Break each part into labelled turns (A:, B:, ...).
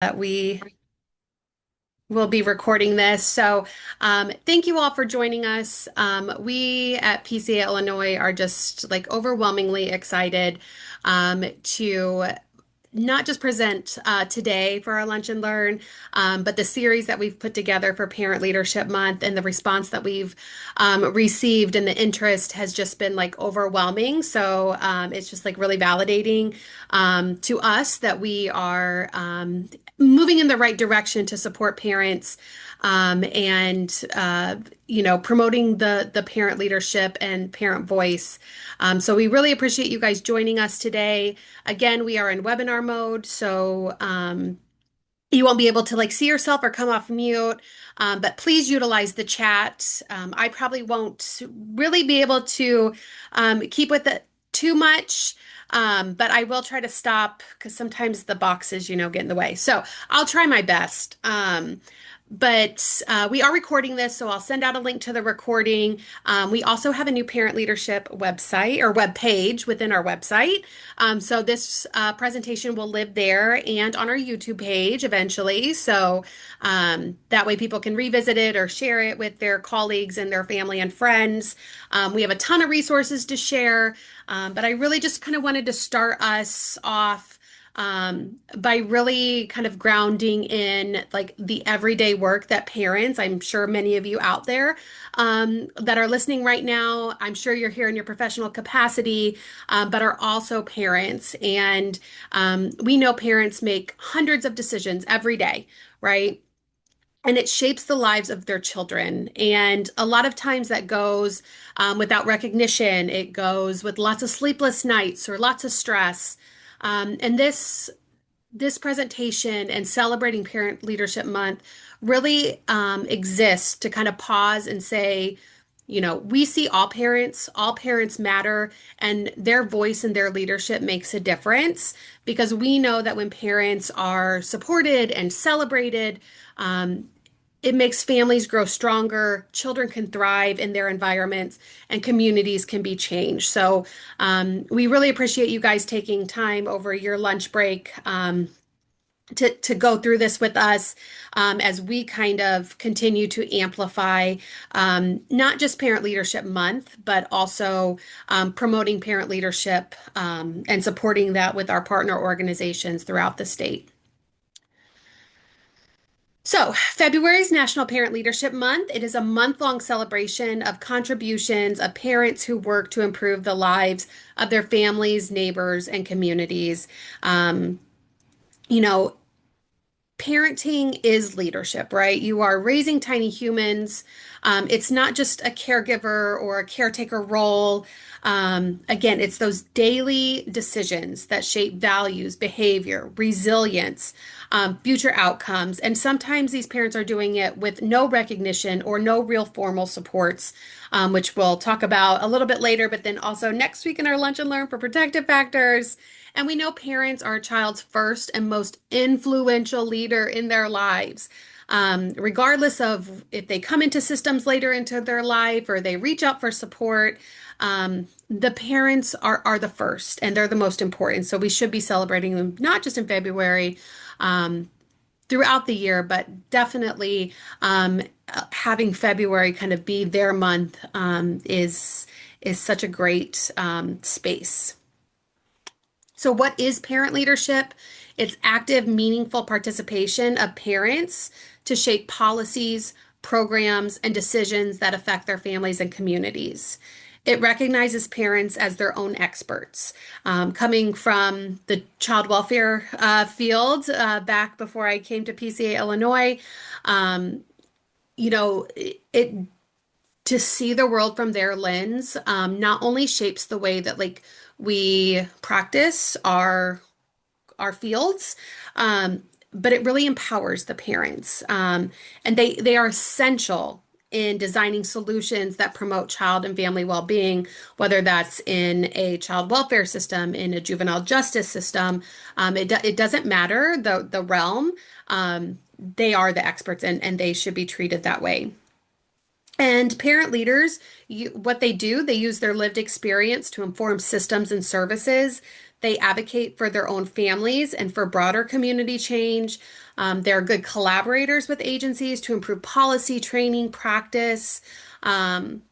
A: that we will be recording this. So, thank you all for joining us. We at PCA Illinois are just like overwhelmingly excited to not just present today for our Lunch and Learn, but the series that we've put together for Parent Leadership Month and the response that we've received and the interest has just been like overwhelming. So it's just like really validating to us that we are moving in the right direction to support parents and promoting the parent leadership and parent voice. So we really appreciate you guys joining us today. Again, we are in webinar mode, so you won't be able to like see yourself or come off mute, but please utilize the chat. I probably won't really be able to keep with it too much. But I will try to stop because sometimes the boxes, get in the way. So I'll try my best. But we are recording this, so I'll send out a link to the recording. We also have a new parent leadership website or web page within our website. So this presentation will live there and on our YouTube page eventually. So that way people can revisit it or share it with their colleagues and their family and friends. We have a ton of resources to share, but I really just kind of wanted to start us off by really kind of grounding in like the everyday work that parents, I'm sure many of you out there that are listening right now, I'm sure you're here in your professional capacity, but are also parents. And we know parents make hundreds of decisions every day, right? And it shapes the lives of their children. And a lot of times that goes without recognition. It goes with lots of sleepless nights or lots of stress. And this presentation and celebrating Parent Leadership Month really exists to kind of pause and say, we see all parents matter, and their voice and their leadership makes a difference because we know that when parents are supported and celebrated, it makes families grow stronger, children can thrive in their environments, and communities can be changed. So, we really appreciate you guys taking time over your lunch break to go through this with us as we kind of continue to amplify not just Parent Leadership Month, but also promoting parent leadership and supporting that with our partner organizations throughout the state. So, February is National Parent Leadership Month. It is a month-long celebration of contributions of parents who work to improve the lives of their families, neighbors, and communities. Um, you know, Parenting is leadership, right? You are raising tiny humans. It's not just a caregiver or a caretaker role. Again, it's those daily decisions that shape values, behavior, resilience, future outcomes. And sometimes these parents are doing it with no recognition or no real formal supports, which we'll talk about a little bit later, but then also next week in our Lunch and Learn for protective factors. And we know parents are a child's first and most influential leader in their lives. Regardless of if they come into systems later into their life or they reach out for support, the parents are the first and they're the most important. So we should be celebrating them not just in February, throughout the year, but definitely having February kind of be their month is such a great space. So, what is parent leadership? It's active, meaningful participation of parents to shape policies, programs, and decisions that affect their families and communities. It recognizes parents as their own experts. Coming from the child welfare field back before I came to PCA Illinois, um, it to see the world from their lens not only shapes the way that like we practice our fields, but it really empowers the parents, and they are essential in designing solutions that promote child and family well-being, whether that's in a child welfare system, in a juvenile justice system. It doesn't matter the realm. They are the experts, and they should be treated that way. And parent leaders, what they do, they use their lived experience to inform systems and services. They advocate for their own families and for broader community change. They're good collaborators with agencies to improve policy, training, practice. Um,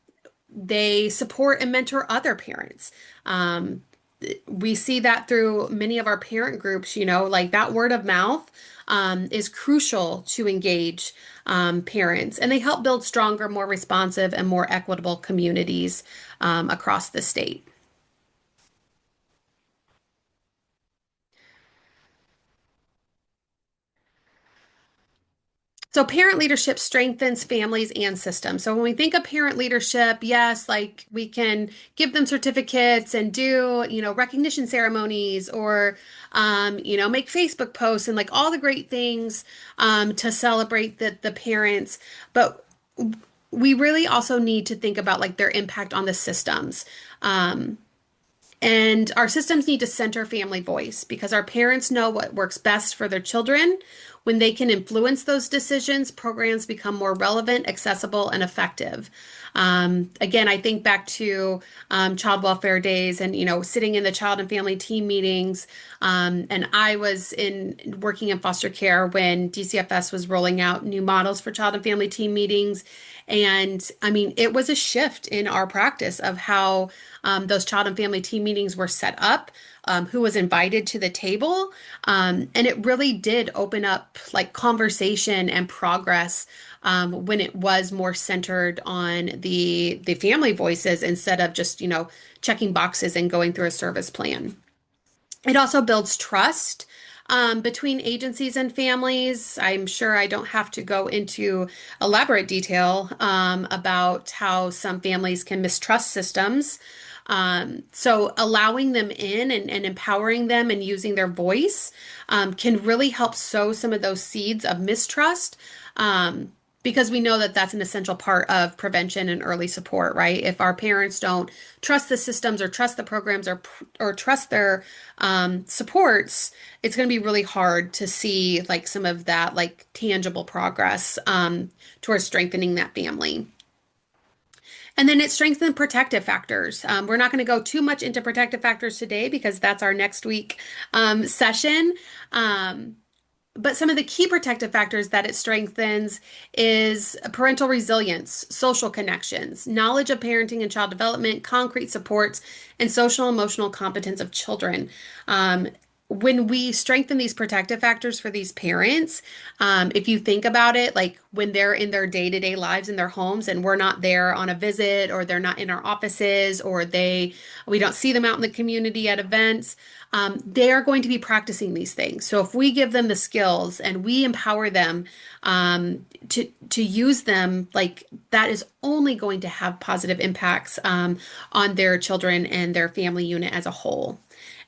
A: they support and mentor other parents. Um, we see that through many of our parent groups, like that word of mouth is crucial to engage parents, and they help build stronger, more responsive, and more equitable communities across the state. So parent leadership strengthens families and systems. So when we think of parent leadership, yes, like we can give them certificates and do, recognition ceremonies or, make Facebook posts and like all the great things to celebrate the parents. But we really also need to think about like their impact on the systems. And our systems need to center family voice because our parents know what works best for their children. When they can influence those decisions, programs become more relevant, accessible, and effective. Again, I think back to child welfare days and, sitting in the child and family team meetings. And I was in working in foster care when DCFS was rolling out new models for child and family team meetings. And I mean, it was a shift in our practice of how those child and family team meetings were set up, who was invited to the table. And it really did open up like conversation and progress when it was more centered on the family voices instead of just, checking boxes and going through a service plan. It also builds trust between agencies and families. I'm sure I don't have to go into elaborate detail about how some families can mistrust systems. So allowing them in and empowering them and using their voice can really help sow some of those seeds of mistrust. Because we know that that's an essential part of prevention and early support, right? If our parents don't trust the systems or trust the programs or trust their supports, it's going to be really hard to see like some of that like tangible progress towards strengthening that family. And then it strengthens protective factors. We're not going to go too much into protective factors today because that's our next week session. But some of the key protective factors that it strengthens is parental resilience, social connections, knowledge of parenting and child development, concrete supports, and social emotional competence of children. When we strengthen these protective factors for these parents, if you think about it, like when they're in their day-to-day lives in their homes and we're not there on a visit or they're not in our offices or we don't see them out in the community at events, they are going to be practicing these things. So if we give them the skills and we empower them to use them, like that is only going to have positive impacts on their children and their family unit as a whole.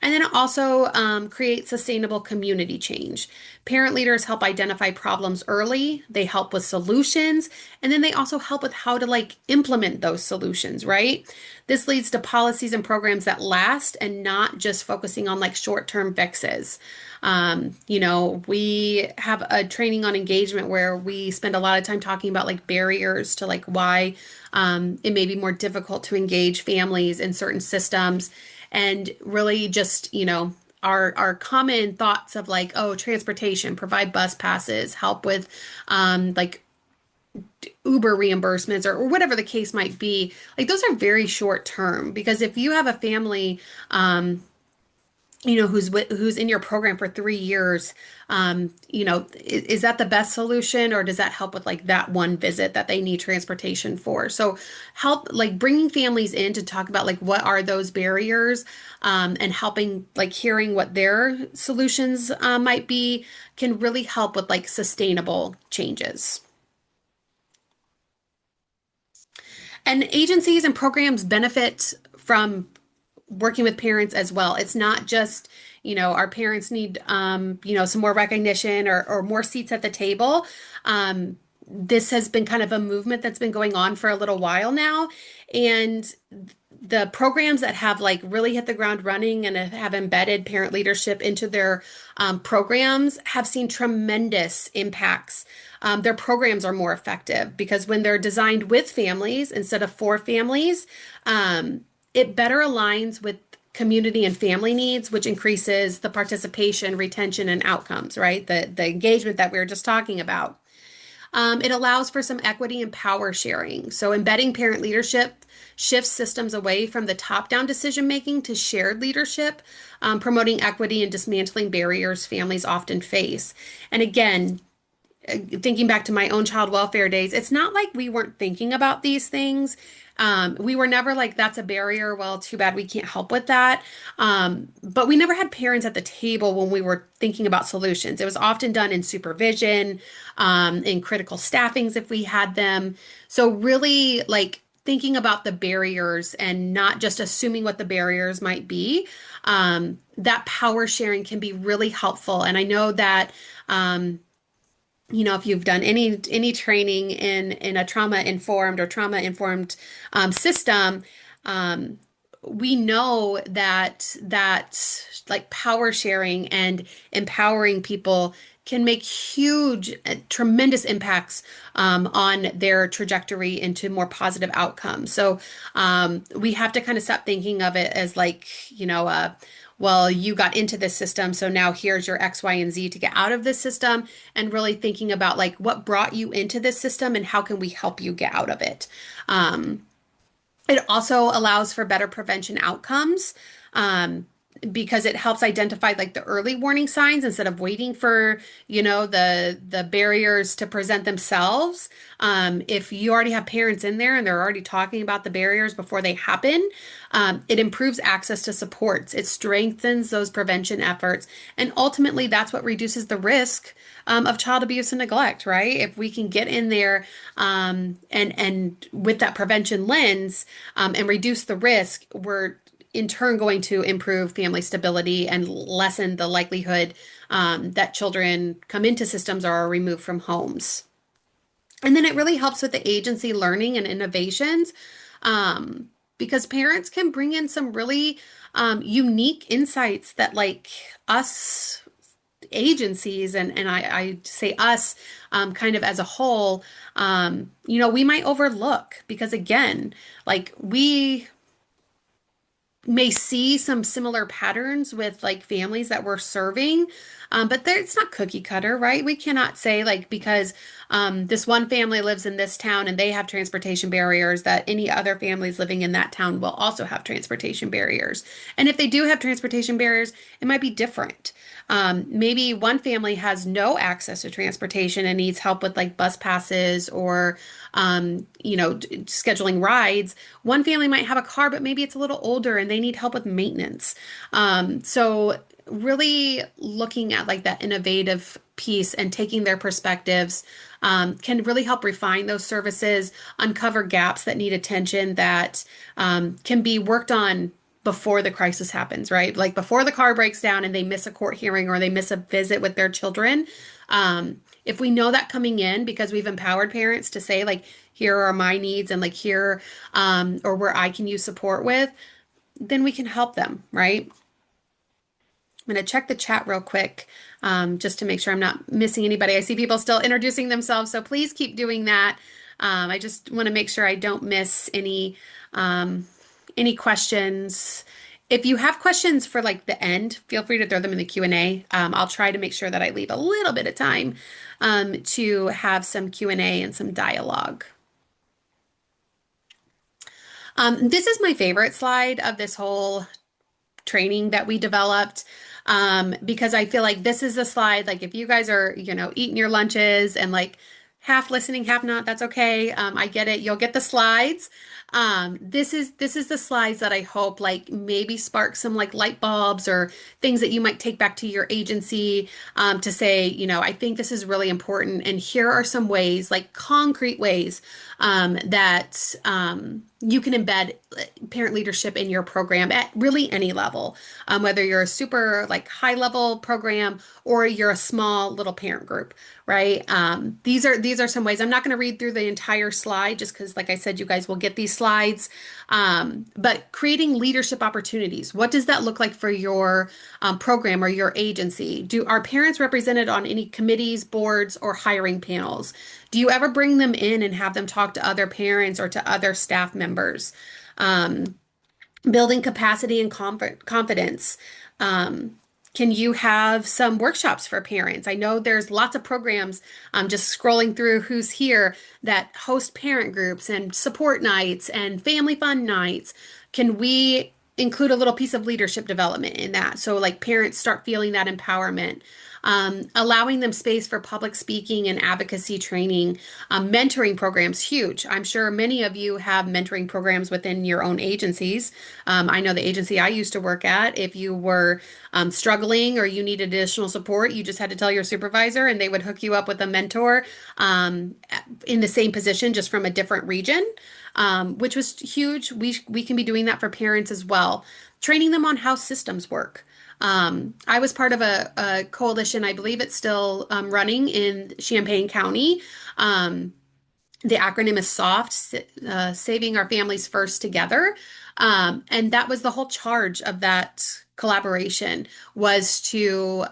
A: And then it also creates sustainable community change. Parent leaders help identify problems early, they help with solutions, and then they also help with how to like implement those solutions, right? This leads to policies and programs that last and not just focusing on like short-term fixes. We have a training on engagement where we spend a lot of time talking about like barriers to like why it may be more difficult to engage families in certain systems and really just, our common thoughts of like, oh, transportation, provide bus passes, help with like Uber reimbursements or whatever the case might be. Like those are very short term because if you have a family, who's in your program for 3 years, is that the best solution or does that help with like that one visit that they need transportation for? So help like bringing families in to talk about like what are those barriers and helping like hearing what their solutions might be can really help with like sustainable changes. And agencies and programs benefit from working with parents as well. It's not just, our parents need, some more recognition or more seats at the table. This has been kind of a movement that's been going on for a little while now. And the programs that have like really hit the ground running and have embedded parent leadership into their programs have seen tremendous impacts. Their programs are more effective because when they're designed with families instead of for families, it better aligns with community and family needs, which increases the participation, retention, and outcomes, right? The engagement that we were just talking about. It allows for some equity and power sharing. So, embedding parent leadership shifts systems away from the top down decision making to shared leadership, promoting equity and dismantling barriers families often face. And again, thinking back to my own child welfare days, it's not like we weren't thinking about these things. We were never like, that's a barrier. Well, too bad we can't help with that. But we never had parents at the table when we were thinking about solutions. It was often done in supervision, in critical staffings if we had them. So, really, like, thinking about the barriers and not just assuming what the barriers might be, that power sharing can be really helpful. And I know that if you've done any training in a trauma informed or trauma informed system, um, we know that like power sharing and empowering people can make huge, tremendous impacts on their trajectory into more positive outcomes. So we have to kind of stop thinking of it as like, well, you got into this system, so now here's your X, Y, and Z to get out of this system, and really thinking about like what brought you into this system and how can we help you get out of it. Um, it also allows for better prevention outcomes, because it helps identify like the early warning signs instead of waiting for, the barriers to present themselves. If you already have parents in there and they're already talking about the barriers before they happen, it improves access to supports. It strengthens those prevention efforts. And ultimately, that's what reduces the risk of child abuse and neglect, right? If we can get in there and with that prevention lens and reduce the risk, we're in turn going to improve family stability and lessen the likelihood that children come into systems or are removed from homes. And then it really helps with the agency learning and innovations, because parents can bring in some really unique insights that like us agencies and I say us kind of as a whole, we might overlook because again, like we may see some similar patterns with like families that we're serving, but it's not cookie cutter, right? We cannot say like because this one family lives in this town and they have transportation barriers that any other families living in that town will also have transportation barriers. And if they do have transportation barriers, it might be different. Maybe one family has no access to transportation and needs help with like bus passes or scheduling rides. One family might have a car, but maybe it's a little older and they need help with maintenance. So really looking at like that innovative piece and taking their perspectives can really help refine those services, uncover gaps that need attention that can be worked on before the crisis happens, right? Like before the car breaks down and they miss a court hearing or they miss a visit with their children. If we know that coming in because we've empowered parents to say like, here are my needs and like here, or where I can use support with, then we can help them, right? I'm going to check the chat real quick, just to make sure I'm not missing anybody. I see people still introducing themselves, so please keep doing that. I just want to make sure I don't miss any questions. If you have questions for like the end, feel free to throw them in the Q&A. I'll try to make sure that I leave a little bit of time to have some Q&A and some dialogue. This is my favorite slide of this whole training that we developed, because I feel like this is a slide, like if you guys are, eating your lunches and like half listening, half not, that's okay. I get it. You'll get the slides. This is the slides that I hope like maybe spark some like light bulbs or things that you might take back to your agency, to say, I think this is really important. And here are some ways, like concrete ways, that you can embed parent leadership in your program at really any level, whether you're a super like high level program or you're a small little parent group, right? These are some ways. I'm not going to read through the entire slide just because, like I said, you guys will get these slides. But creating leadership opportunities. What does that look like for your program or your agency? Are parents represented on any committees, boards, or hiring panels? Do you ever bring them in and have them talk to other parents or to other staff members? building capacity and confidence. Um, can you have some workshops for parents? I know there's lots of programs, just scrolling through who's here that host parent groups and support nights and family fun nights. Can we include a little piece of leadership development in that? So, like, parents start feeling that empowerment. Allowing them space for public speaking and advocacy training. Mentoring programs, huge. I'm sure many of you have mentoring programs within your own agencies. I know the agency I used to work at, if you were struggling or you needed additional support, you just had to tell your supervisor and they would hook you up with a mentor in the same position, just from a different region, which was huge. We can be doing that for parents as well, training them on how systems work. I was part of a coalition, I believe it's still running in Champaign County. Um, the acronym is SOFT, Saving Our Families First Together. And that was the whole charge of that collaboration, was to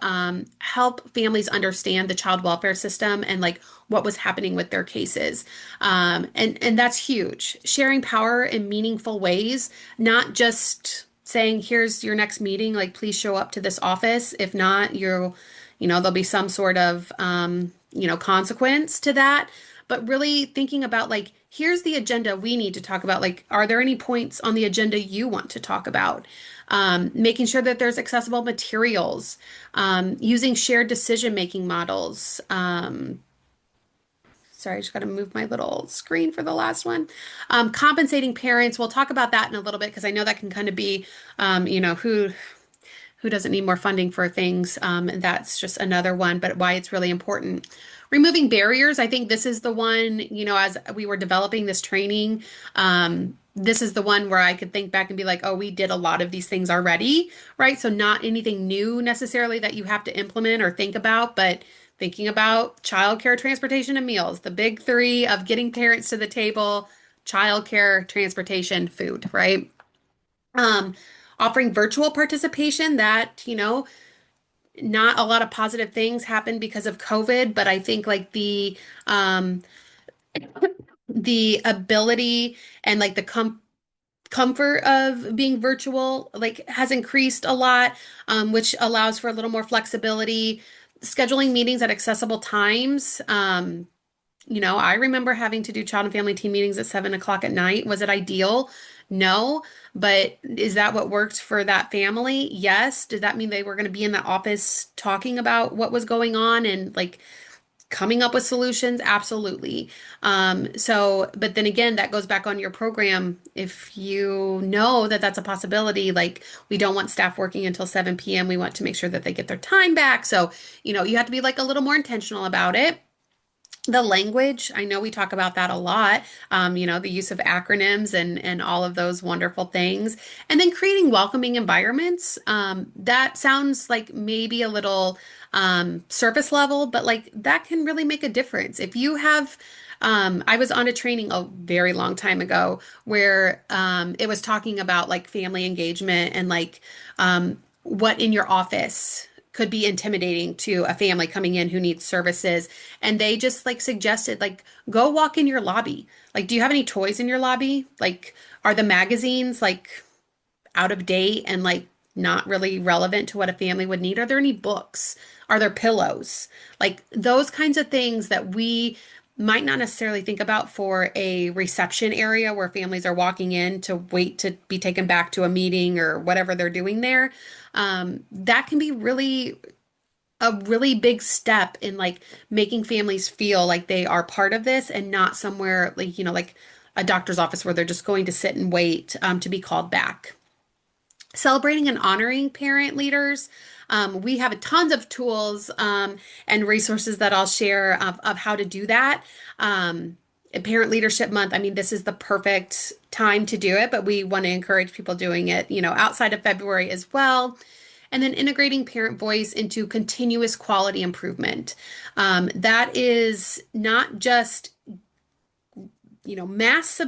A: help families understand the child welfare system and like what was happening with their cases. And that's huge. Sharing power in meaningful ways, not just saying, here's your next meeting, like please show up to this office. If not, there'll be some sort of consequence to that, but really thinking about like, here's the agenda we need to talk about. Like, are there any points on the agenda you want to talk about? Making sure that there's accessible materials, using shared decision-making models. Sorry, I just got to move my little screen for the last one. Compensating parents. We'll talk about that in a little bit because I know that can kind of be, who doesn't need more funding for things? And that's just another one, but why it's really important. Removing barriers. I think this is the one, as we were developing this training, this is the one where I could think back and be like, oh, we did a lot of these things already, right? So not anything new necessarily that you have to implement or think about, but thinking about childcare, transportation, and meals, the big three of getting parents to the table: childcare, transportation, food, right? Um, Offering virtual participation, that, not a lot of positive things happened because of COVID, but I think like the ability and like the comfort of being virtual like has increased a lot, which allows for a little more flexibility. Scheduling meetings at accessible times. I remember having to do child and family team meetings at 7 o'clock at night. Was it ideal? No. But is that what worked for that family? Yes. Did that mean they were going to be in the office talking about what was going on and like coming up with solutions? Absolutely. But then again, that goes back on your program. If you know that that's a possibility, like we don't want staff working until 7 p.m., we want to make sure that they get their time back. So, you have to be like a little more intentional about it. The language, I know we talk about that a lot, the use of acronyms and all of those wonderful things. And then creating welcoming environments. That sounds like maybe a little surface level, but like that can really make a difference. If you have, I was on a training a very long time ago where it was talking about like family engagement and like what in your office could be intimidating to a family coming in who needs services. And they just like suggested, like, go walk in your lobby. Like, do you have any toys in your lobby? Like, are the magazines like out of date and like not really relevant to what a family would need? Are there any books? Are there pillows? Like those kinds of things that we might not necessarily think about for a reception area where families are walking in to wait to be taken back to a meeting or whatever they're doing there. That can be a really big step in like making families feel like they are part of this and not somewhere like, like a doctor's office where they're just going to sit and wait to be called back. Celebrating and honoring parent leaders. We have tons of tools and resources that I'll share of how to do that. Parent Leadership Month, I mean, this is the perfect time to do it, but we want to encourage people doing it, outside of February as well. And then integrating parent voice into continuous quality improvement. That is not just, mass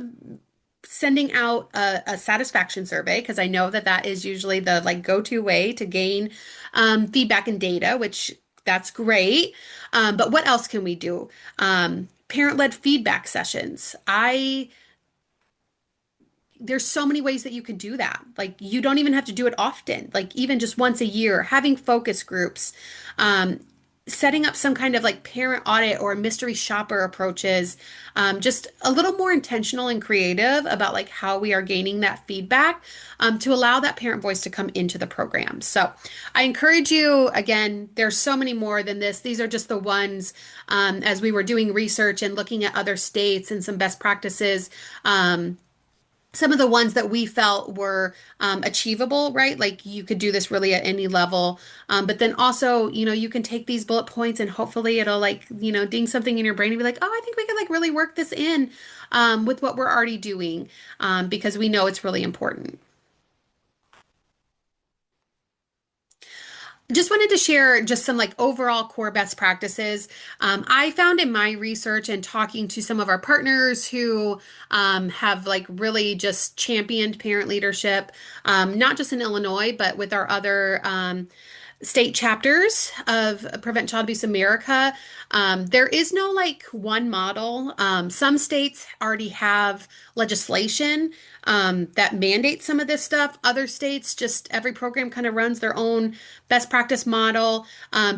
A: sending out a satisfaction survey, because I know that that is usually the like go-to way to gain feedback and data, which that's great. But what else can we do? Parent-led feedback sessions. there's so many ways that you can do that. Like you don't even have to do it often. Like even just once a year, having focus groups, um, setting up some kind of like parent audit or mystery shopper approaches, just a little more intentional and creative about like how we are gaining that feedback, to allow that parent voice to come into the program. So I encourage you, again, there's so many more than this. These are just the ones, as we were doing research and looking at other states and some best practices. Some of the ones that we felt were achievable, right? Like you could do this really at any level. But then also, you can take these bullet points and hopefully it'll like, ding something in your brain and be like, oh, I think we could like really work this in with what we're already doing, because we know it's really important. Just wanted to share just some like overall core best practices. I found in my research and talking to some of our partners who have like really just championed parent leadership, not just in Illinois, but with our other state chapters of Prevent Child Abuse America. There is no like one model. Some states already have legislation that mandates some of this stuff. Other states, just every program kind of runs their own best practice model.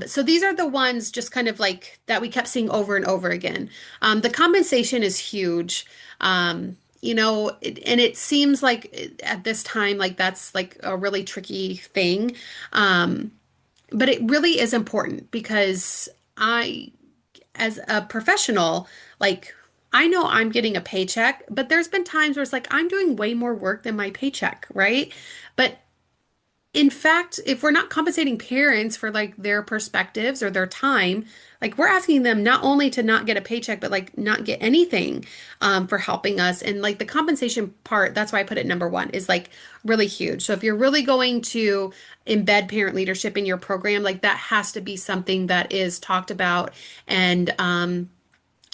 A: So these are the ones just kind of like that we kept seeing over and over again. The compensation is huge. And it seems like at this time, like that's like a really tricky thing. But it really is important because as a professional, like I know I'm getting a paycheck, but there's been times where it's like I'm doing way more work than my paycheck, right? But in fact, if we're not compensating parents for like their perspectives or their time, like we're asking them not only to not get a paycheck, but like not get anything for helping us. And like the compensation part, that's why I put it number one, is like really huge. So if you're really going to embed parent leadership in your program, like that has to be something that is talked about and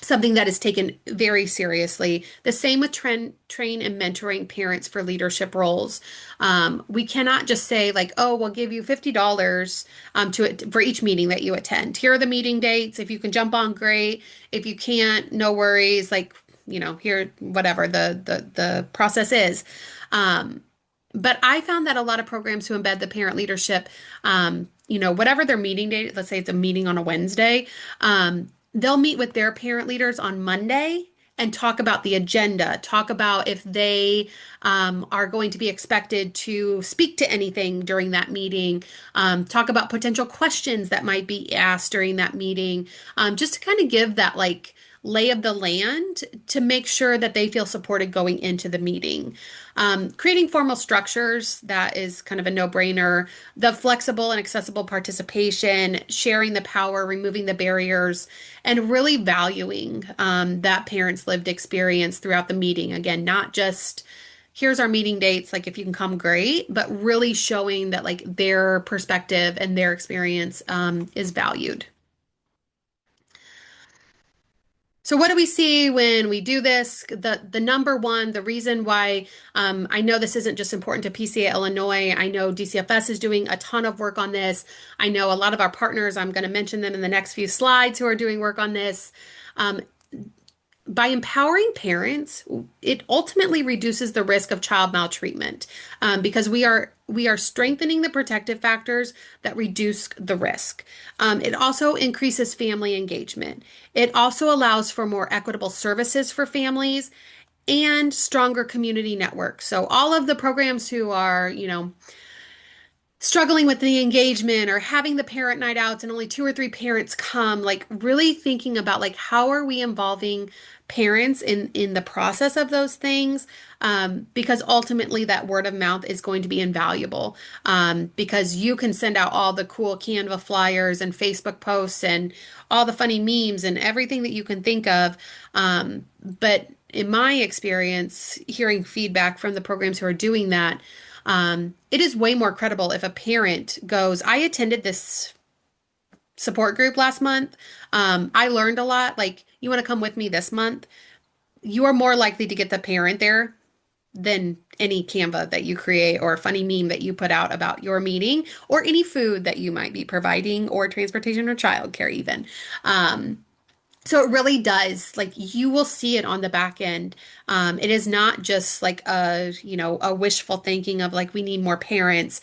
A: something that is taken very seriously. The same with train and mentoring parents for leadership roles. We cannot just say like, oh, we'll give you $50 for each meeting that you attend. Here are the meeting dates. If you can jump on, great. If you can't, no worries. Like, here, whatever the process is. But I found that a lot of programs who embed the parent leadership, whatever their meeting date, let's say it's a meeting on a Wednesday, they'll meet with their parent leaders on Monday and talk about the agenda, talk about if they are going to be expected to speak to anything during that meeting, talk about potential questions that might be asked during that meeting, just to kind of give that like lay of the land to make sure that they feel supported going into the meeting. Creating formal structures, that is kind of a no-brainer. The flexible and accessible participation, sharing the power, removing the barriers, and really valuing that parent's lived experience throughout the meeting. Again, not just here's our meeting dates, like if you can come, great, but really showing that like their perspective and their experience is valued. So what do we see when we do this? The number one, the reason why I know this isn't just important to PCA Illinois. I know DCFS is doing a ton of work on this. I know a lot of our partners, I'm going to mention them in the next few slides, who are doing work on this. Um, by empowering parents, it ultimately reduces the risk of child maltreatment, because we are strengthening the protective factors that reduce the risk. It also increases family engagement. It also allows for more equitable services for families and stronger community networks. So all of the programs who are, struggling with the engagement or having the parent night outs and only two or three parents come, like really thinking about like how are we involving parents in the process of those things, because ultimately that word of mouth is going to be invaluable, because you can send out all the cool Canva flyers and Facebook posts and all the funny memes and everything that you can think of, but in my experience hearing feedback from the programs who are doing that, it is way more credible if a parent goes, I attended this support group last month. I learned a lot. Like, you want to come with me this month? You are more likely to get the parent there than any Canva that you create or a funny meme that you put out about your meeting or any food that you might be providing or transportation or childcare even. So it really does. Like you will see it on the back end. It is not just like a wishful thinking of like we need more parents.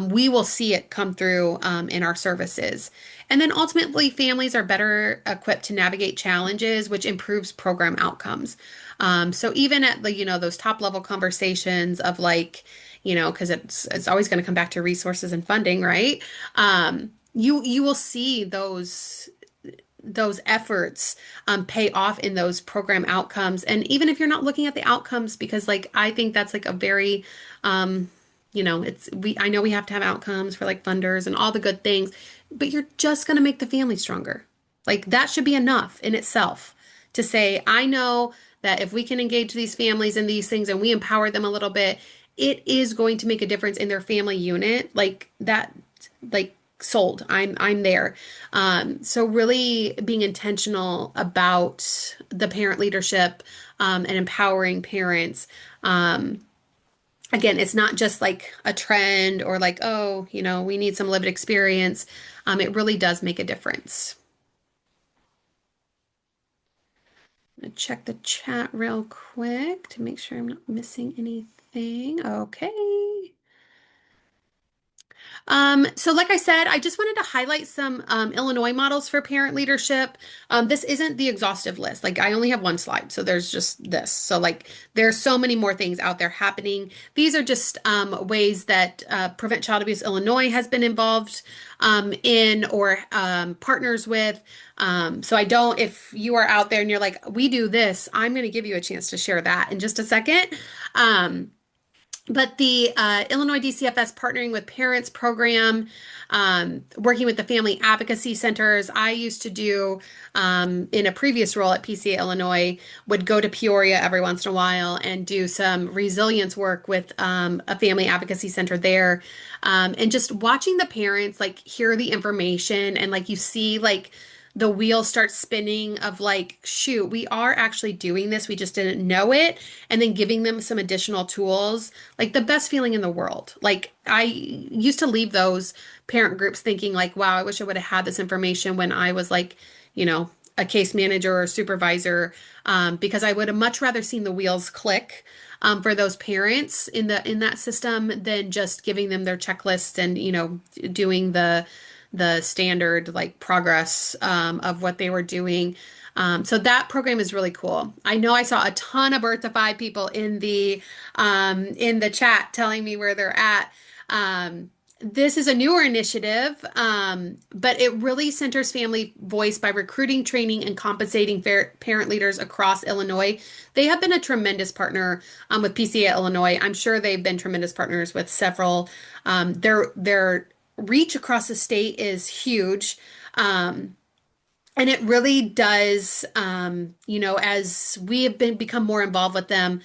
A: We will see it come through in our services. And then ultimately, families are better equipped to navigate challenges, which improves program outcomes. So even at those top level conversations of like, because it's always going to come back to resources and funding, right? You will see those efforts pay off in those program outcomes. And even if you're not looking at the outcomes, because like I think that's like a very, I know we have to have outcomes for like funders and all the good things, but you're just going to make the family stronger. Like that should be enough in itself to say, I know that if we can engage these families in these things and we empower them a little bit, it is going to make a difference in their family unit. Like that, like sold. I'm there. So really being intentional about the parent leadership and empowering parents. Again, it's not just like a trend or like, oh, we need some lived experience. It really does make a difference. I'm gonna check the chat real quick to make sure I'm not missing anything. Okay. So like I said, I just wanted to highlight some Illinois models for parent leadership. This isn't the exhaustive list. Like I only have one slide, so there's just this. So like there's so many more things out there happening. These are just ways that Prevent Child Abuse Illinois has been involved in or partners with. So I don't, if you are out there and you're like, we do this, I'm going to give you a chance to share that in just a second. Um, but the Illinois DCFS Partnering with Parents program, working with the family advocacy centers, I used to do in a previous role at PCA Illinois, would go to Peoria every once in a while and do some resilience work with a family advocacy center there. And just watching the parents like hear the information and like you see like the wheel starts spinning of like, shoot, we are actually doing this. We just didn't know it. And then giving them some additional tools, like the best feeling in the world. Like I used to leave those parent groups thinking like, wow, I wish I would have had this information when I was like, a case manager or supervisor, because I would have much rather seen the wheels click. For those parents in that system than just giving them their checklist and doing the standard like progress of what they were doing. So that program is really cool. I know I saw a ton of Birth to Five people in the chat telling me where they're at. This is a newer initiative, but it really centers family voice by recruiting, training, and compensating parent leaders across Illinois. They have been a tremendous partner with PCA Illinois. I'm sure they've been tremendous partners with several. Their reach across the state is huge. And it really does, as we have become more involved with them,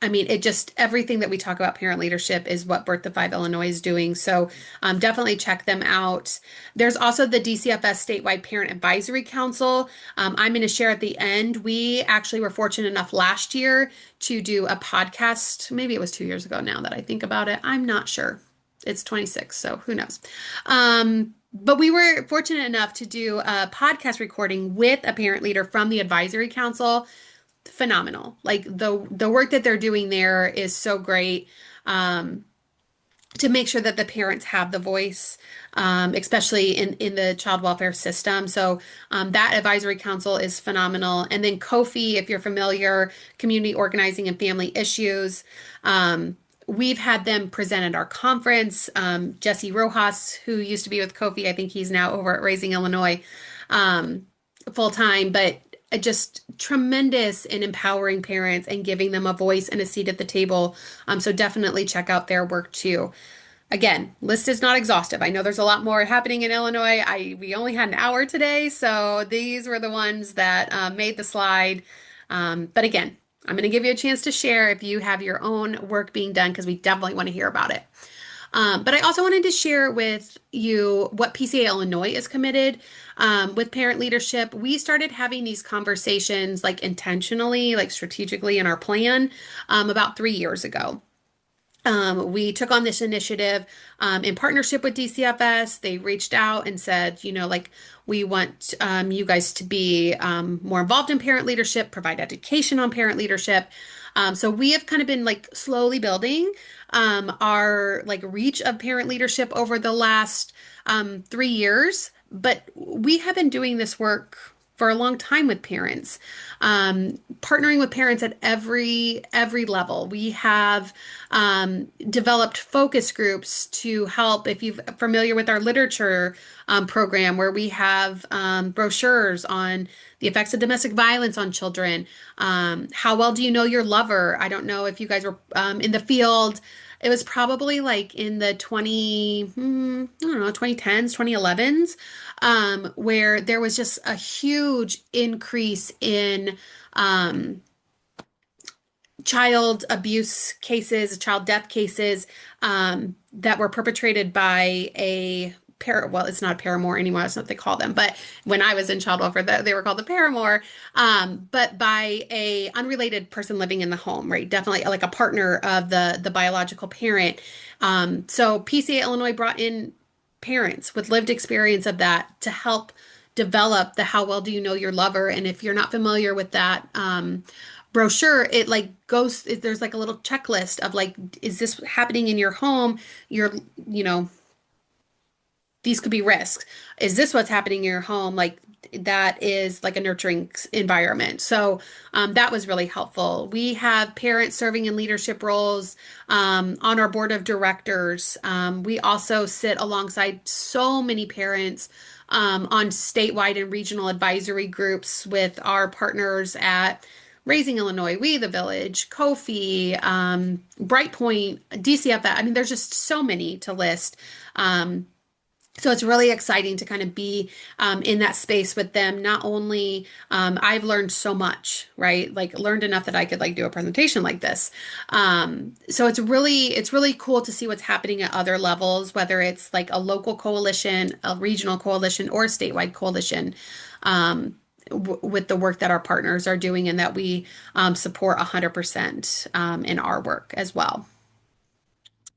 A: I mean, it just everything that we talk about parent leadership is what Birth to Five Illinois is doing. So definitely check them out. There's also the DCFS Statewide Parent Advisory Council. I'm going to share at the end. We actually were fortunate enough last year to do a podcast. Maybe it was 2 years ago now that I think about it. I'm not sure. It's 26, so who knows? But we were fortunate enough to do a podcast recording with a parent leader from the advisory council. Phenomenal. Like the work that they're doing there is so great. To make sure that the parents have the voice, especially in the child welfare system. So that advisory council is phenomenal. And then Kofi, if you're familiar, Community Organizing and Family Issues. We've had them present at our conference. Jesse Rojas, who used to be with Kofi, I think he's now over at Raising Illinois full time, but just tremendous in empowering parents and giving them a voice and a seat at the table. So definitely check out their work too. Again, list is not exhaustive. I know there's a lot more happening in Illinois. We only had an hour today, so these were the ones that made the slide. But again, I'm going to give you a chance to share if you have your own work being done because we definitely want to hear about it. But I also wanted to share with you what PCA Illinois is committed with parent leadership. We started having these conversations like intentionally, like strategically in our plan about 3 years ago. We took on this initiative in partnership with DCFS. They reached out and said, like, we want you guys to be more involved in parent leadership, provide education on parent leadership. So we have kind of been like slowly building our like reach of parent leadership over the last 3 years. But we have been doing this work for a long time with parents, partnering with parents at every level. We have developed focus groups to help. If you're familiar with our literature program, where we have brochures on the effects of domestic violence on children. How well do you know your lover? I don't know if you guys were in the field. It was probably like in the I don't know, 2010s, 2011s, where there was just a huge increase in child abuse cases, child death cases that were perpetrated by well, it's not a paramour anymore. That's not what they call them. But when I was in child welfare, they were called the paramour. But by a unrelated person living in the home, right? Definitely like a partner of the biological parent. So PCA Illinois brought in parents with lived experience of that to help develop the how well do you know your lover. And if you're not familiar with that brochure, it like there's like a little checklist of like, is this happening in your home? You know, these could be risks. Is this what's happening in your home? Like that is like a nurturing environment. So that was really helpful. We have parents serving in leadership roles on our board of directors. We also sit alongside so many parents on statewide and regional advisory groups with our partners at Raising Illinois, We the Village, Kofi, Brightpoint, DCFS. I mean, there's just so many to list. So it's really exciting to kind of be in that space with them. Not only I've learned so much, right? Like learned enough that I could like do a presentation like this. So it's really cool to see what's happening at other levels, whether it's like a local coalition, a regional coalition, or a statewide coalition. With the work that our partners are doing and that we support 100% in our work as well.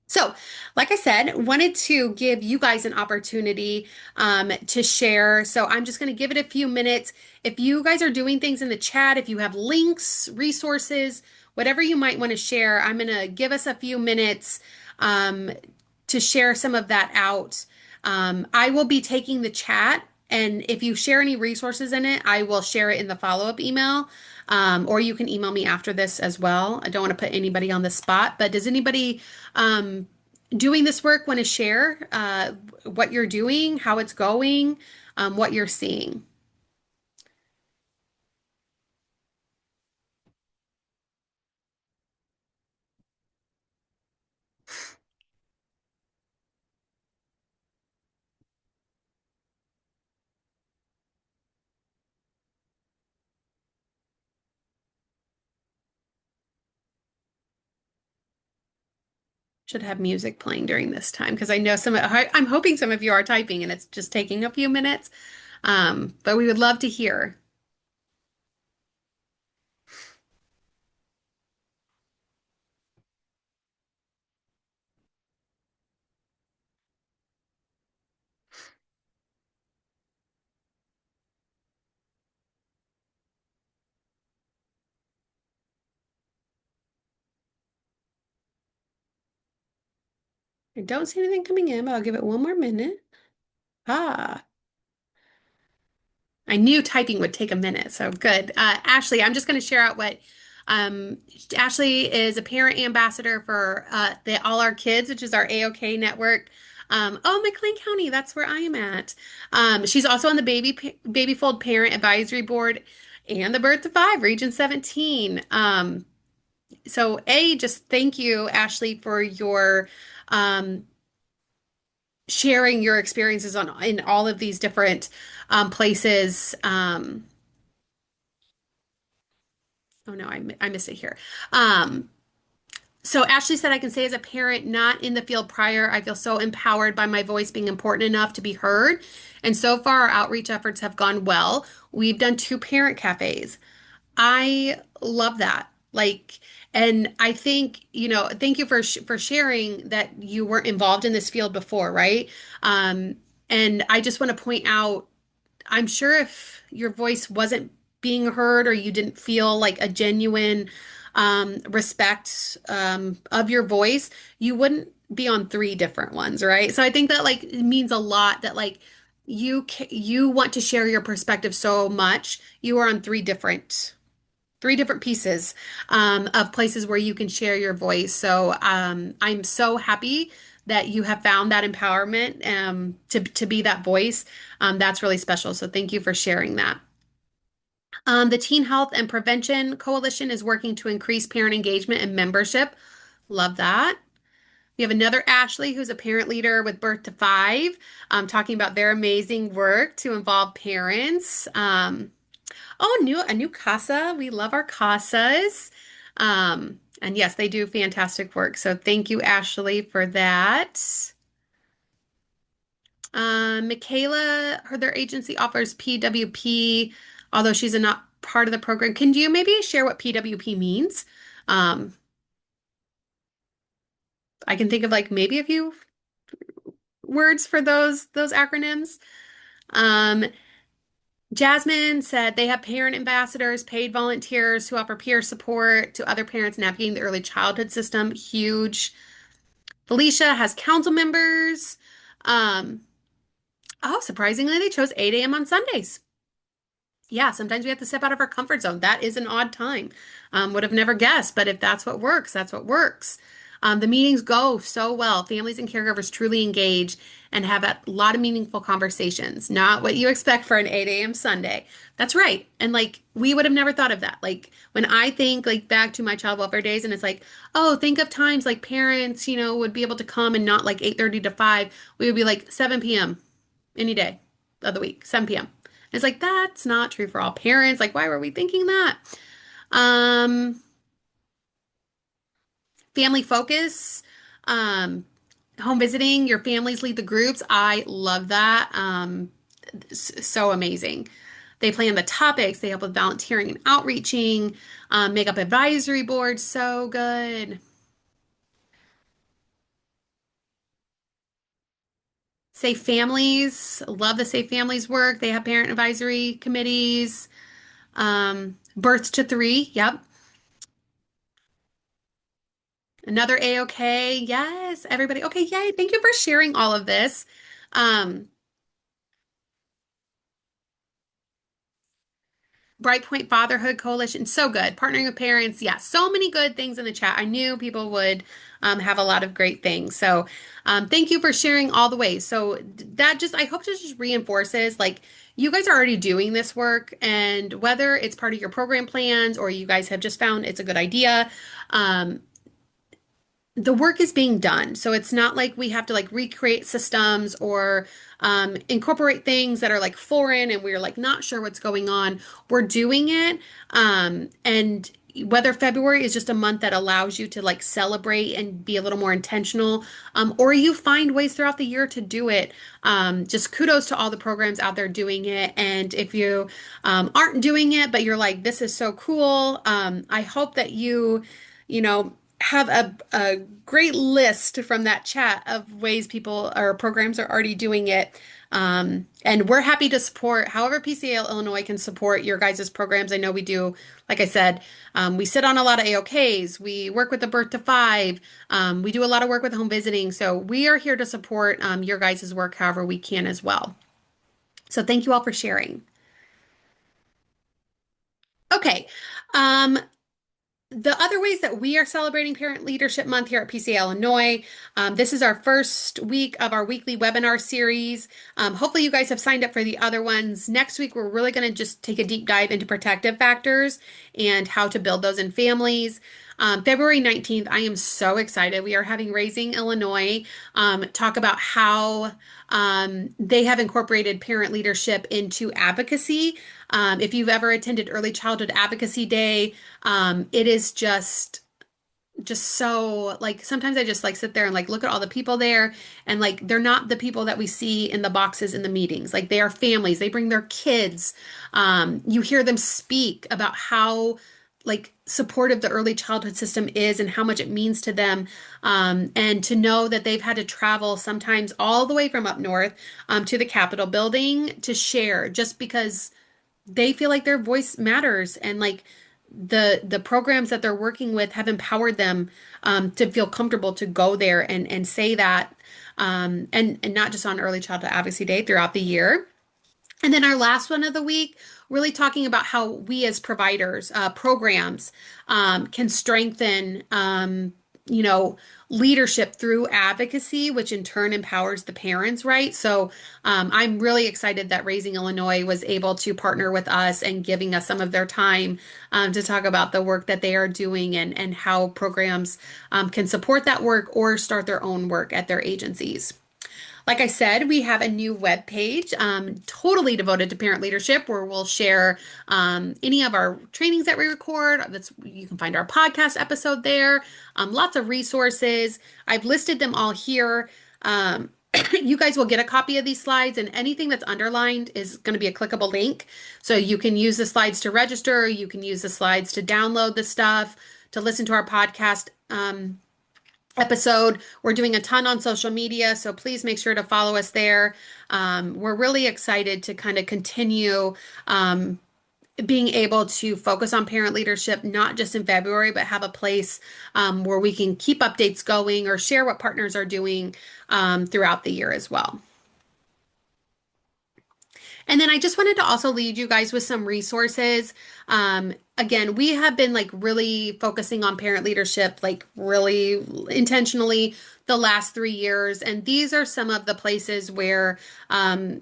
A: So, like I said, wanted to give you guys an opportunity to share. So I'm just going to give it a few minutes. If you guys are doing things in the chat, if you have links, resources, whatever you might want to share, I'm going to give us a few minutes to share some of that out. I will be taking the chat, and if you share any resources in it, I will share it in the follow-up email. Or you can email me after this as well. I don't want to put anybody on the spot, but does anybody doing this work want to share what you're doing, how it's going, what you're seeing? Should have music playing during this time because I know I'm hoping some of you are typing and it's just taking a few minutes. But we would love to hear. I don't see anything coming in, but I'll give it one more minute. Ah. I knew typing would take a minute, so good. Ashley, I'm just going to share out what Ashley is a parent ambassador for the All Our Kids, which is our AOK network. McLean County, that's where I am at. She's also on the Babyfold Parent Advisory Board and the Birth to Five, Region 17. So just thank you, Ashley, for your sharing your experiences in all of these different places. Oh no, I missed it here. Um, so Ashley said, I can say as a parent not in the field prior, I feel so empowered by my voice being important enough to be heard. And so far, our outreach efforts have gone well. We've done 2 parent cafes. I love that. Like, and I think, thank you for sharing that you weren't involved in this field before, right? Um, and I just want to point out, I'm sure if your voice wasn't being heard or you didn't feel like a genuine respect of your voice, you wouldn't be on three different ones, right? So I think that like it means a lot that like you want to share your perspective so much. You are on three different pieces of places where you can share your voice. So I'm so happy that you have found that empowerment to be that voice. That's really special. So thank you for sharing that. The Teen Health and Prevention Coalition is working to increase parent engagement and membership. Love that. We have another Ashley who's a parent leader with Birth to Five, talking about their amazing work to involve parents. Oh, a new casa. We love our casas. And yes, they do fantastic work. So thank you, Ashley, for that. Michaela, their agency offers PWP, although she's not part of the program. Can you maybe share what PWP means? Um, I can think of like maybe a few words for those acronyms. Um, Jasmine said they have parent ambassadors, paid volunteers who offer peer support to other parents navigating the early childhood system. Huge. Felicia has council members. Um, oh, surprisingly, they chose 8 a.m. on Sundays. Yeah, sometimes we have to step out of our comfort zone. That is an odd time. Would have never guessed, but if that's what works, that's what works. The meetings go so well. Families and caregivers truly engage and have a lot of meaningful conversations. Not what you expect for an 8 a.m. Sunday. That's right. And like we would have never thought of that. Like when I think like back to my child welfare days and it's like, oh, think of times like parents, would be able to come and not like 8:30 to 5. We would be like 7 p.m. any day of the week, 7 p.m. It's like that's not true for all parents. Like, why were we thinking that? Um, Family focus, um, home visiting, your families lead the groups. I love that. So amazing. They plan the topics, they help with volunteering and outreaching, make up advisory boards. So good. Safe Families, love the Safe Families work. They have parent advisory committees. Birth to Three, yep. Another A-OK. Yes, everybody. Okay, yay. Thank you for sharing all of this. Um, Bright Point Fatherhood Coalition, so good. Partnering with parents, yeah, so many good things in the chat. I knew people would have a lot of great things. So, thank you for sharing all the ways. So that just, I hope it just reinforces like you guys are already doing this work, and whether it's part of your program plans or you guys have just found it's a good idea, um, the work is being done. So it's not like we have to like recreate systems or incorporate things that are like foreign and we're like not sure what's going on. We're doing it. And whether February is just a month that allows you to like celebrate and be a little more intentional, or you find ways throughout the year to do it. Just kudos to all the programs out there doing it. And if you aren't doing it, but you're like, this is so cool, I hope that have a great list from that chat of ways people or programs are already doing it. And we're happy to support however PCA Illinois can support your guys' programs. I know we do, like I said, we sit on a lot of AOKs. We work with the Birth to Five. We do a lot of work with home visiting. So we are here to support your guys' work however we can as well. So thank you all for sharing. Okay. Um, The other ways that we are celebrating Parent Leadership Month here at PCA Illinois, this is our first week of our weekly webinar series. Hopefully you guys have signed up for the other ones. Next week, we're really going to just take a deep dive into protective factors and how to build those in families. February 19th, I am so excited. We are having Raising Illinois talk about how they have incorporated parent leadership into advocacy. If you've ever attended Early Childhood Advocacy Day, it is just so like sometimes I just like sit there and like look at all the people there and like they're not the people that we see in the boxes in the meetings. Like they are families. They bring their kids. You hear them speak about how like supportive the early childhood system is and how much it means to them. And to know that they've had to travel sometimes all the way from up north to the Capitol building to share just because they feel like their voice matters and like the programs that they're working with have empowered them to feel comfortable to go there and say that and not just on Early Childhood Advocacy Day throughout the year. And then our last one of the week, really talking about how we as providers, programs, can strengthen, you know, leadership through advocacy, which in turn empowers the parents, right? So I'm really excited that Raising Illinois was able to partner with us and giving us some of their time to talk about the work that they are doing and how programs can support that work or start their own work at their agencies. Like I said, we have a new web page totally devoted to parent leadership where we'll share any of our trainings that we record. You can find our podcast episode there, lots of resources. I've listed them all here. You guys will get a copy of these slides, and anything that's underlined is going to be a clickable link. So you can use the slides to register, you can use the slides to download the stuff, to listen to our podcast. Episode. We're doing a ton on social media, so please make sure to follow us there. We're really excited to kind of continue being able to focus on parent leadership, not just in February, but have a place where we can keep updates going or share what partners are doing throughout the year as well. And then I just wanted to also lead you guys with some resources. Again, we have been like really focusing on parent leadership, like really intentionally the last 3 years. And these are some of the places where, I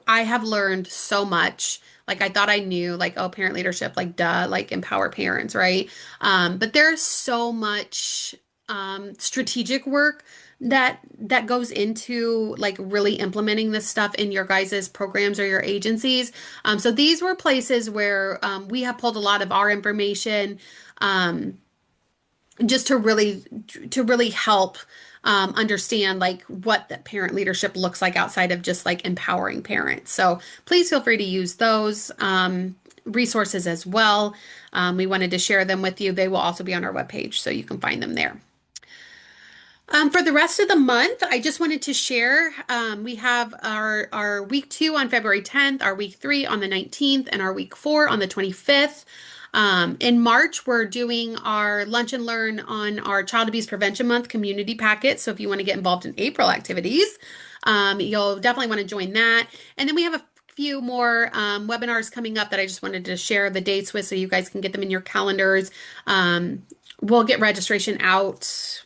A: have learned so much. Like I thought I knew, like, oh, parent leadership, like duh, like empower parents, right? But there's so much strategic work that goes into like really implementing this stuff in your guys' programs or your agencies. So these were places where we have pulled a lot of our information um, just to really help understand like what the parent leadership looks like outside of just like empowering parents. So please feel free to use those resources as well. We wanted to share them with you. They will also be on our webpage, so you can find them there. For the rest of the month, I just wanted to share, we have our week 2 on February 10th, our week 3 on the 19th, and our week 4 on the 25th. In March, we're doing our lunch and learn on our Child Abuse Prevention Month community packet. So if you want to get involved in April activities, you'll definitely want to join that. And then we have a few more webinars coming up that I just wanted to share the dates with so you guys can get them in your calendars. We'll get registration out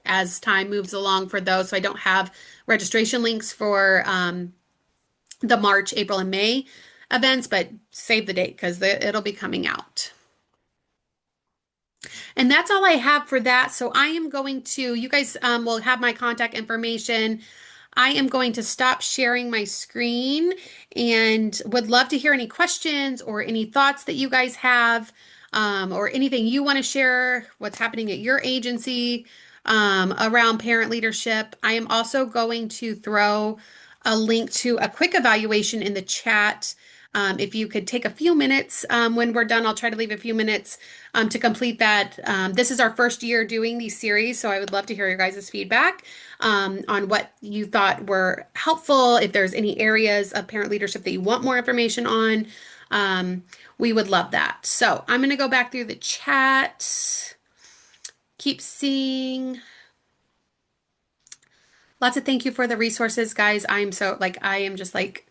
A: as time moves along for those. So I don't have registration links for the March, April, and May events, but save the date because it'll be coming out. And that's all I have for that. So I am going to, you guys will have my contact information. I am going to stop sharing my screen and would love to hear any questions or any thoughts that you guys have or anything you want to share, what's happening at your agency around parent leadership. I am also going to throw a link to a quick evaluation in the chat. If you could take a few minutes when we're done, I'll try to leave a few minutes to complete that. This is our first year doing these series, so I would love to hear your guys' feedback on what you thought were helpful. If there's any areas of parent leadership that you want more information on, we would love that. So I'm going to go back through the chat. Keep seeing. Lots of thank you for the resources, guys. I am just like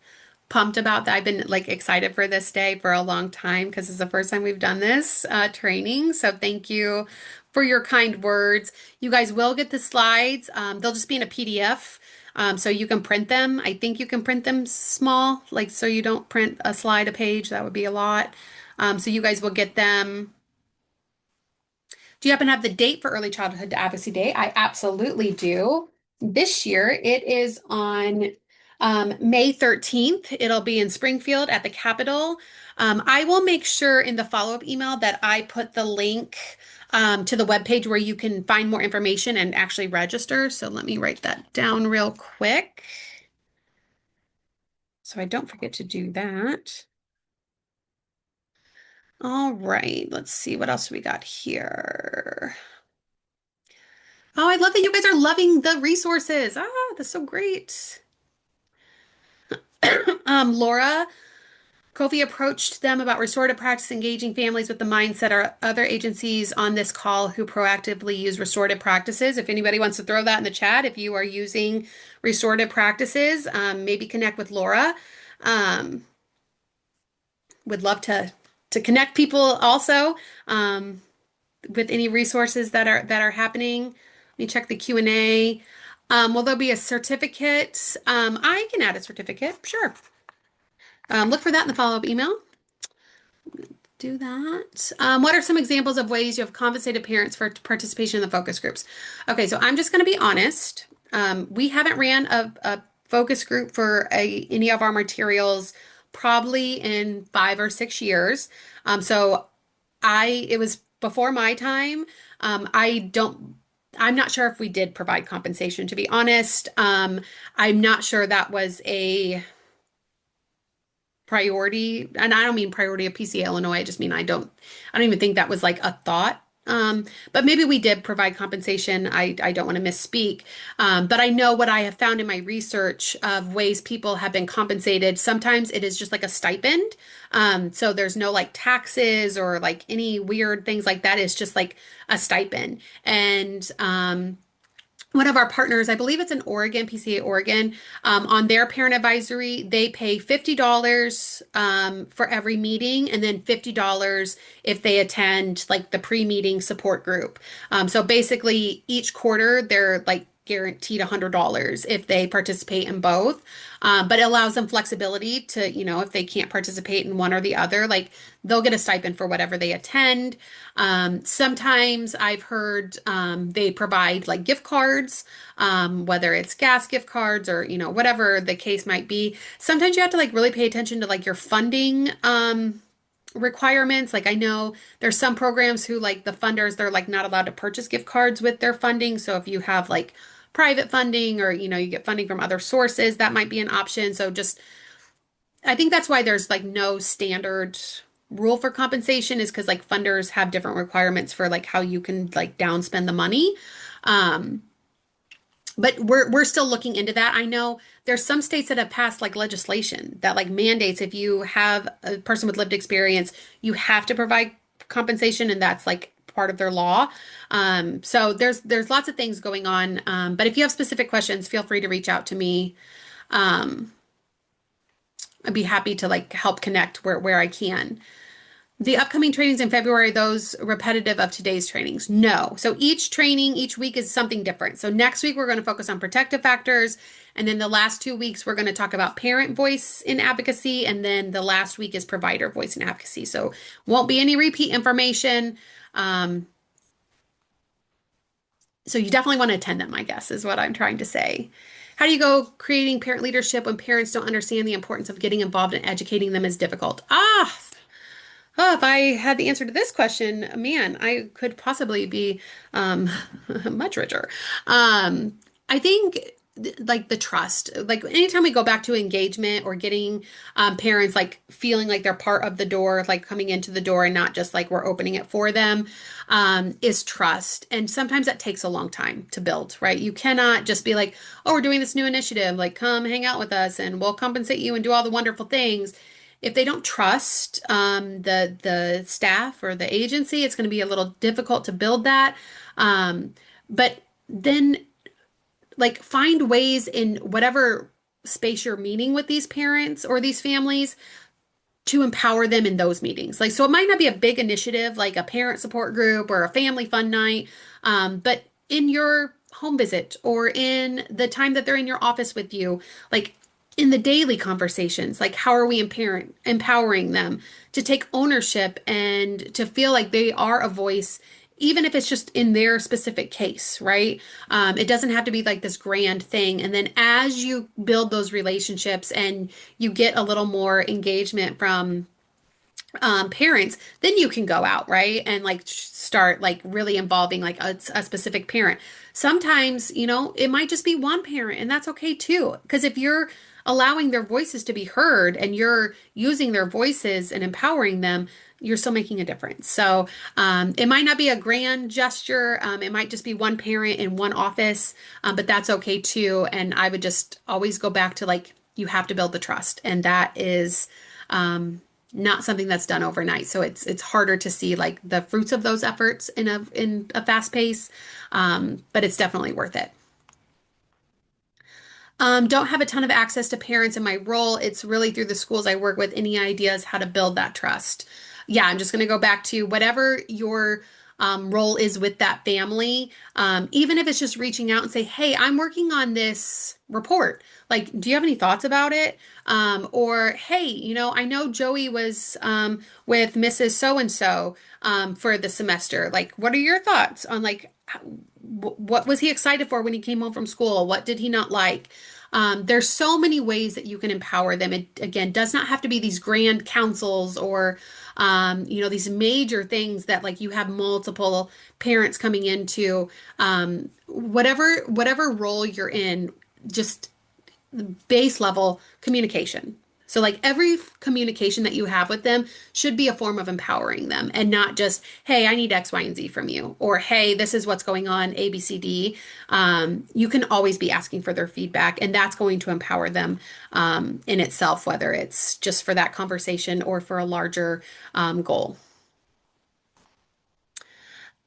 A: pumped about that. I've been like excited for this day for a long time because it's the first time we've done this training. So thank you for your kind words. You guys will get the slides. They'll just be in a PDF. So you can print them. I think you can print them small, like so you don't print a slide a page. That would be a lot. So you guys will get them. Do you happen to have the date for Early Childhood Advocacy Day? I absolutely do. This year it is on May 13th. It'll be in Springfield at the Capitol. I will make sure in the follow-up email that I put the link to the webpage where you can find more information and actually register. So let me write that down real quick so I don't forget to do that. All right, let's see what else we got here. Oh, I love that you guys are loving the resources. Ah, that's so great. Laura Kofi approached them about restorative practice, engaging families with the mindset are other agencies on this call who proactively use restorative practices. If anybody wants to throw that in the chat, if you are using restorative practices, maybe connect with Laura. Um, would love to connect people also with any resources that are happening. Let me check the Q&A. Will there be a certificate? I can add a certificate, sure. Look for that in the follow-up email. Do that. What are some examples of ways you have compensated parents for participation in the focus groups? Okay, so I'm just going to be honest. We haven't ran a focus group for any of our materials probably in 5 or 6 years. So it was before my time. I'm not sure if we did provide compensation, to be honest. I'm not sure that was a priority, and I don't mean priority of PCA Illinois. I just mean I don't even think that was like a thought. But maybe we did provide compensation. I don't want to misspeak. But I know what I have found in my research of ways people have been compensated. Sometimes it is just like a stipend. So there's no like taxes or like any weird things like that. It's just like a stipend. And one of our partners, I believe it's in Oregon, PCA Oregon, on their parent advisory, they pay $50 for every meeting and then $50 if they attend like the pre-meeting support group. So basically each quarter they're like guaranteed $100 if they participate in both. But it allows them flexibility to, if they can't participate in one or the other, like they'll get a stipend for whatever they attend. Sometimes I've heard they provide like gift cards, whether it's gas gift cards or, whatever the case might be. Sometimes you have to like really pay attention to like your funding requirements. Like I know there's some programs who like the funders, they're like not allowed to purchase gift cards with their funding. So if you have like private funding or, you get funding from other sources, that might be an option. So just I think that's why there's like no standard rule for compensation is because like funders have different requirements for like how you can like downspend the money. Um, but we're still looking into that. I know there's some states that have passed like legislation that like mandates if you have a person with lived experience, you have to provide compensation, and that's like part of their law. So there's lots of things going on. But if you have specific questions, feel free to reach out to me. Um, I'd be happy to like help connect where I can. The upcoming trainings in February, those repetitive of today's trainings? No. So each training, each week is something different. So next week, we're going to focus on protective factors. And then the last 2 weeks, we're going to talk about parent voice in advocacy. And then the last week is provider voice in advocacy. So won't be any repeat information. Um, so you definitely want to attend them, I guess, is what I'm trying to say. How do you go creating parent leadership when parents don't understand the importance of getting involved and educating them is difficult? Oh, if I had the answer to this question, man, I could possibly be much richer. I think like the trust, like anytime we go back to engagement or getting parents like feeling like they're part of the door, like coming into the door and not just like we're opening it for them, is trust. And sometimes that takes a long time to build, right? You cannot just be like, oh, we're doing this new initiative, like come hang out with us and we'll compensate you and do all the wonderful things. If they don't trust the staff or the agency, it's going to be a little difficult to build that. But then, like, find ways in whatever space you're meeting with these parents or these families to empower them in those meetings. Like, so it might not be a big initiative like a parent support group or a family fun night, but in your home visit or in the time that they're in your office with you, like in the daily conversations, like how are we empowering them to take ownership and to feel like they are a voice, even if it's just in their specific case, right? It doesn't have to be like this grand thing. And then as you build those relationships and you get a little more engagement from parents, then you can go out, right? And like start like really involving like a specific parent. Sometimes, it might just be one parent and that's okay too. Because if you're allowing their voices to be heard and you're using their voices and empowering them, you're still making a difference. So it might not be a grand gesture. It might just be one parent in one office, but that's okay too. And I would just always go back to like, you have to build the trust. And that is not something that's done overnight. So it's harder to see like the fruits of those efforts in a fast pace, but it's definitely worth it. Don't have a ton of access to parents in my role. It's really through the schools I work with. Any ideas how to build that trust? Yeah, I'm just going to go back to whatever your role is with that family. Even if it's just reaching out and say, "Hey, I'm working on this report. Like, do you have any thoughts about it?" Or, "Hey, I know Joey was with Mrs. So and so for the semester. Like, what are your thoughts on like what was he excited for when he came home from school? What did he not like?" There's so many ways that you can empower them. It again does not have to be these grand councils or these major things that like you have multiple parents coming into. Whatever role you're in, just base level communication. So, like every communication that you have with them should be a form of empowering them and not just, hey, I need X, Y, and Z from you, or hey, this is what's going on, A, B, C, D. You can always be asking for their feedback, and that's going to empower them in itself, whether it's just for that conversation or for a larger goal.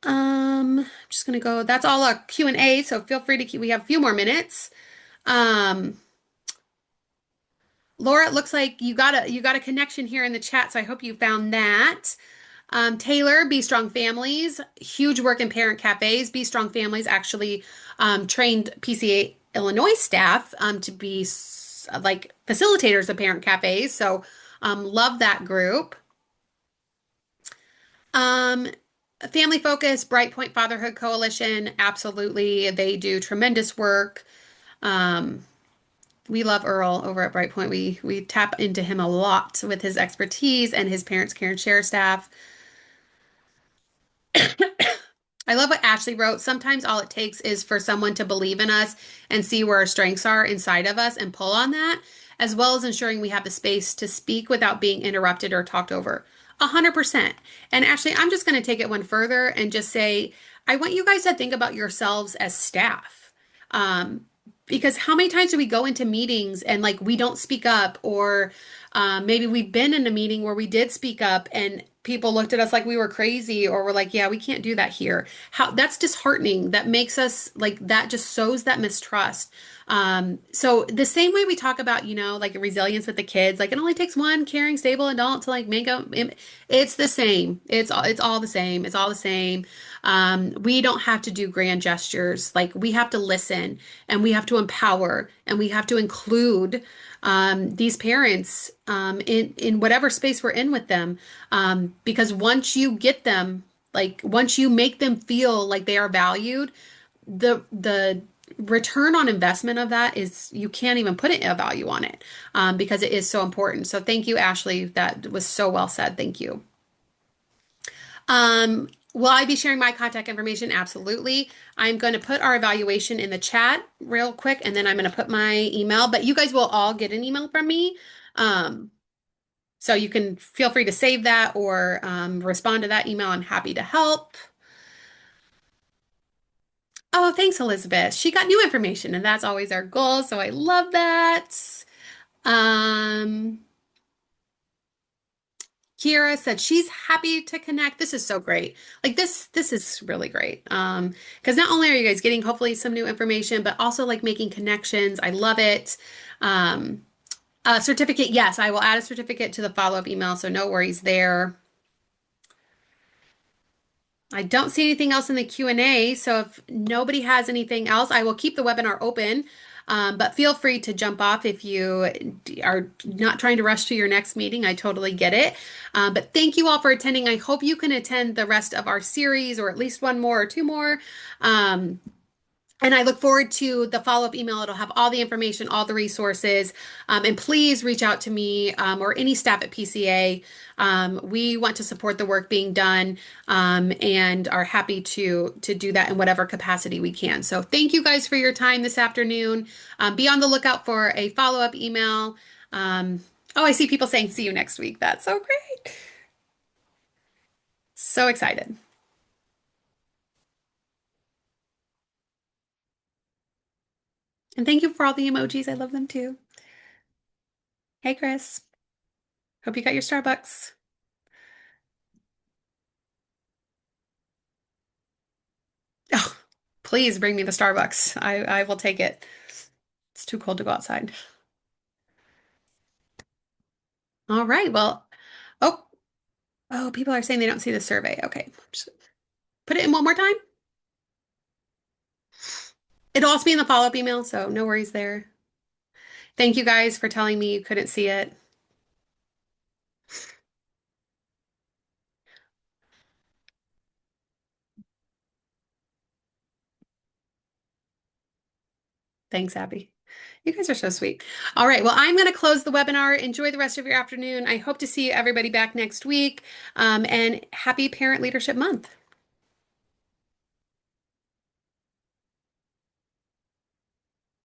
A: I'm just gonna go. That's all a Q&A, so feel free to keep. We have a few more minutes. Um, Laura, it looks like you got a connection here in the chat, so I hope you found that. Taylor, Be Strong Families, huge work in parent cafes. Be Strong Families actually trained PCA Illinois staff to be like facilitators of parent cafes. So love that group. Um, Family Focus, Bright Point Fatherhood Coalition, absolutely. They do tremendous work. Um, we love Earl over at Brightpoint. We tap into him a lot with his expertise and his Parents Care and Share staff. I love what Ashley wrote. Sometimes all it takes is for someone to believe in us and see where our strengths are inside of us and pull on that, as well as ensuring we have the space to speak without being interrupted or talked over. 100%. And Ashley, I'm just going to take it one further and just say, I want you guys to think about yourselves as staff. Um, because how many times do we go into meetings and like we don't speak up, or maybe we've been in a meeting where we did speak up and people looked at us like we were crazy, or we're like, yeah, we can't do that here. How that's disheartening. That makes us like that just sows that mistrust. So the same way we talk about, like resilience with the kids, like it only takes one caring, stable adult to like make a, it's the same. It's all the same. It's all the same. We don't have to do grand gestures. Like we have to listen and we have to empower and we have to include these parents in whatever space we're in with them. Because once you get them, like once you make them feel like they are valued, the return on investment of that is you can't even put a value on it because it is so important. So thank you, Ashley. That was so well said. Thank you. Will I be sharing my contact information? Absolutely. I'm going to put our evaluation in the chat real quick, and then I'm going to put my email, but you guys will all get an email from me. Um, so you can feel free to save that or respond to that email. I'm happy to help. Oh, thanks, Elizabeth. She got new information, and that's always our goal. So I love that. Um, Kira said she's happy to connect. This is so great. Like this is really great. Because not only are you guys getting hopefully some new information, but also like making connections. I love it. Um, a certificate, yes, I will add a certificate to the follow-up email, so no worries there. I don't see anything else in the Q&A, so if nobody has anything else, I will keep the webinar open. But feel free to jump off if you are not trying to rush to your next meeting. I totally get it. But thank you all for attending. I hope you can attend the rest of our series or at least one more or two more. Um, And I look forward to the follow-up email. It'll have all the information, all the resources. And please reach out to me or any staff at PCA. We want to support the work being done and are happy to do that in whatever capacity we can. So thank you guys for your time this afternoon. Be on the lookout for a follow-up email. Oh, I see people saying see you next week. That's so great. So excited. And thank you for all the emojis. I love them too. Hey, Chris. Hope you got your Starbucks. Oh, please bring me the Starbucks. I will take it. It's too cold to go outside. All right. Well, oh, oh, people are saying they don't see the survey. Okay. Just put it in one more time. It'll also be in the follow-up email, so no worries there. Thank you guys for telling me you couldn't see it. Thanks, Abby. You guys are so sweet. All right. Well, I'm going to close the webinar. Enjoy the rest of your afternoon. I hope to see everybody back next week. And happy Parent Leadership Month.